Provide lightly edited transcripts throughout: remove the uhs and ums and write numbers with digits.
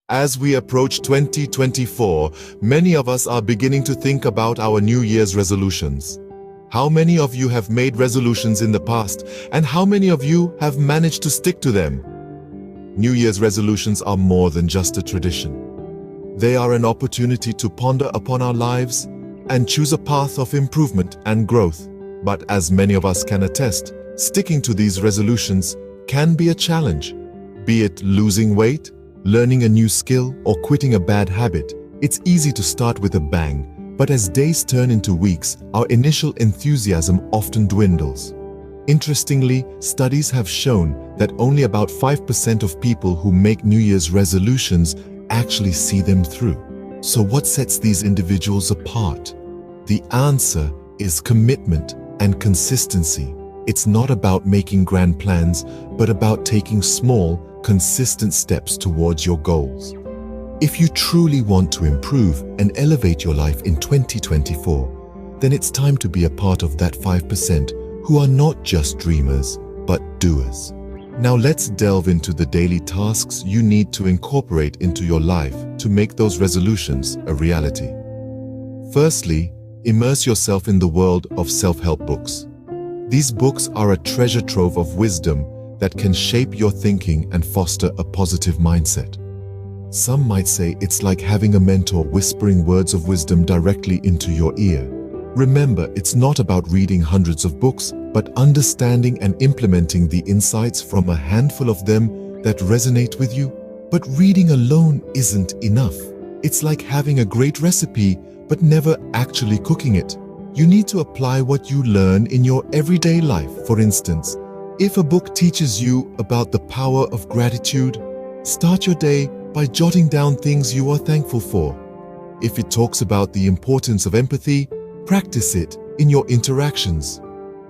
As we approach 2024, many of us are beginning to think about our New Year's resolutions. How many of you have made resolutions in the past, and how many of you have managed to stick to them? New Year's resolutions are more than just a tradition. They are an opportunity to ponder upon our lives and choose a path of improvement and growth. But as many of us can attest, sticking to these resolutions can be a challenge. Be it losing weight, learning a new skill, or quitting a bad habit, it's easy to start with a bang, but as days turn into weeks, our initial enthusiasm often dwindles. Interestingly, studies have shown that only about 5% of people who make New Year's resolutions actually see them through. So what sets these individuals apart? The answer is commitment and consistency. It's not about making grand plans, but about taking small, consistent steps towards your goals. If you truly want to improve and elevate your life in 2024, then it's time to be a part of that 5% who are not just dreamers, but doers. Now let's delve into the daily tasks you need to incorporate into your life to make those resolutions a reality. Firstly, immerse yourself in the world of self-help books. These books are a treasure trove of wisdom that can shape your thinking and foster a positive mindset. Some might say it's like having a mentor whispering words of wisdom directly into your ear. Remember, it's not about reading hundreds of books, but understanding and implementing the insights from a handful of them that resonate with you. But reading alone isn't enough. It's like having a great recipe, but never actually cooking it. You need to apply what you learn in your everyday life. For instance, if a book teaches you about the power of gratitude, start your day by jotting down things you are thankful for. If it talks about the importance of empathy, practice it in your interactions.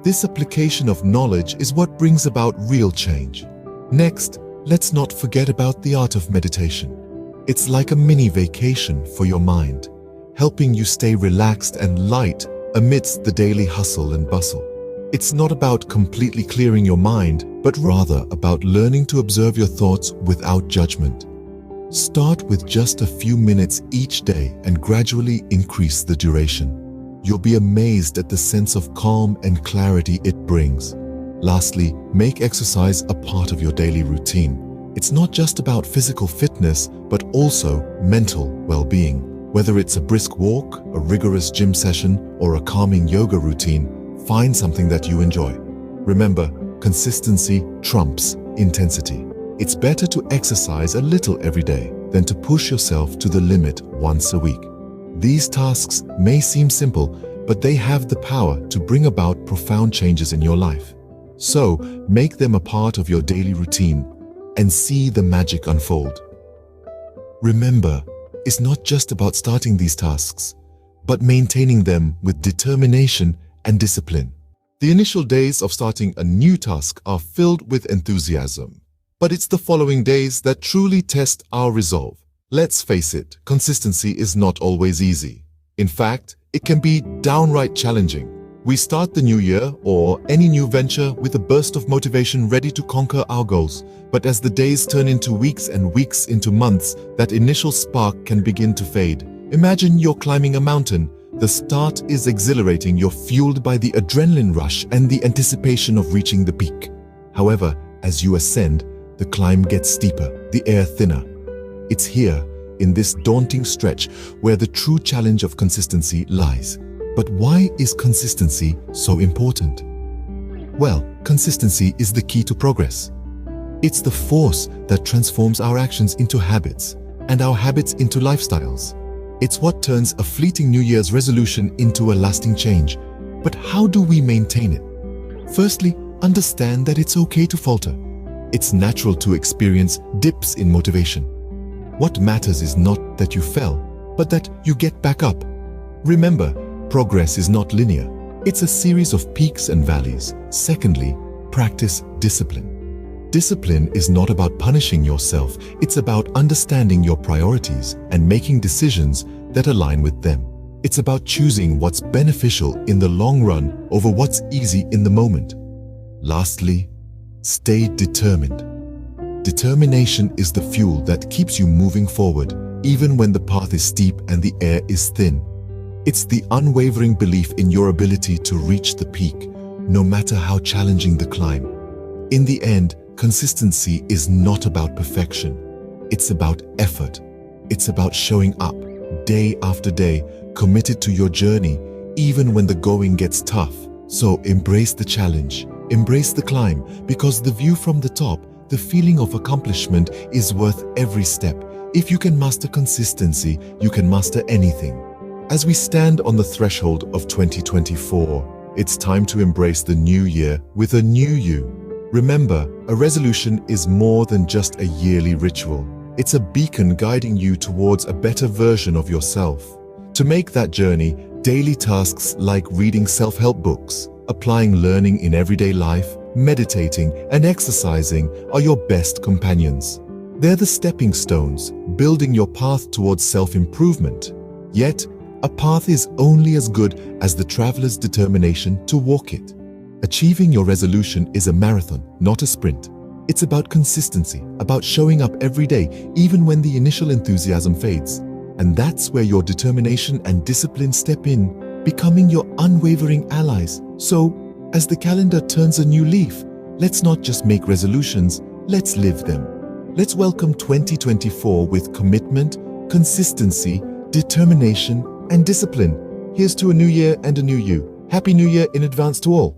This application of knowledge is what brings about real change. Next, let's not forget about the art of meditation. It's like a mini vacation for your mind, helping you stay relaxed and light amidst the daily hustle and bustle. It's not about completely clearing your mind, but rather about learning to observe your thoughts without judgment. Start with just a few minutes each day and gradually increase the duration. You'll be amazed at the sense of calm and clarity it brings. Lastly, make exercise a part of your daily routine. It's not just about physical fitness, but also mental well-being. Whether it's a brisk walk, a rigorous gym session, or a calming yoga routine, find something that you enjoy. Remember, consistency trumps intensity. It's better to exercise a little every day than to push yourself to the limit once a week. These tasks may seem simple, but they have the power to bring about profound changes in your life. So, make them a part of your daily routine and see the magic unfold. Remember, it's not just about starting these tasks, but maintaining them with determination and discipline. The initial days of starting a new task are filled with enthusiasm, but it's the following days that truly test our resolve. Let's face it, consistency is not always easy. In fact, it can be downright challenging. We start the new year or any new venture with a burst of motivation ready to conquer our goals. But as the days turn into weeks and weeks into months, that initial spark can begin to fade. Imagine you're climbing a mountain. The start is exhilarating, you're fueled by the adrenaline rush and the anticipation of reaching the peak. However, as you ascend, the climb gets steeper, the air thinner. It's here, in this daunting stretch, where the true challenge of consistency lies. But why is consistency so important? Well, consistency is the key to progress. It's the force that transforms our actions into habits and our habits into lifestyles. It's what turns a fleeting New Year's resolution into a lasting change. But how do we maintain it? Firstly, understand that it's okay to falter. It's natural to experience dips in motivation. What matters is not that you fell, but that you get back up. Remember, progress is not linear. It's a series of peaks and valleys. Secondly, practice discipline. Discipline is not about punishing yourself, it's about understanding your priorities and making decisions that align with them. It's about choosing what's beneficial in the long run over what's easy in the moment. Lastly, stay determined. Determination is the fuel that keeps you moving forward, even when the path is steep and the air is thin. It's the unwavering belief in your ability to reach the peak, no matter how challenging the climb. In the end, consistency is not about perfection. It's about effort. It's about showing up day after day, committed to your journey, even when the going gets tough. So embrace the challenge, embrace the climb, because the view from the top, the feeling of accomplishment is worth every step. If you can master consistency, you can master anything. As we stand on the threshold of 2024, it's time to embrace the new year with a new you. Remember, a resolution is more than just a yearly ritual. It's a beacon guiding you towards a better version of yourself. To make that journey, daily tasks like reading self-help books, applying learning in everyday life, meditating, and exercising are your best companions. They're the stepping stones, building your path towards self-improvement. Yet, a path is only as good as the traveler's determination to walk it. Achieving your resolution is a marathon, not a sprint. It's about consistency, about showing up every day, even when the initial enthusiasm fades. And that's where your determination and discipline step in, becoming your unwavering allies. So, as the calendar turns a new leaf, let's not just make resolutions, let's live them. Let's welcome 2024 with commitment, consistency, determination, and discipline. Here's to a new year and a new you. Happy New Year in advance to all.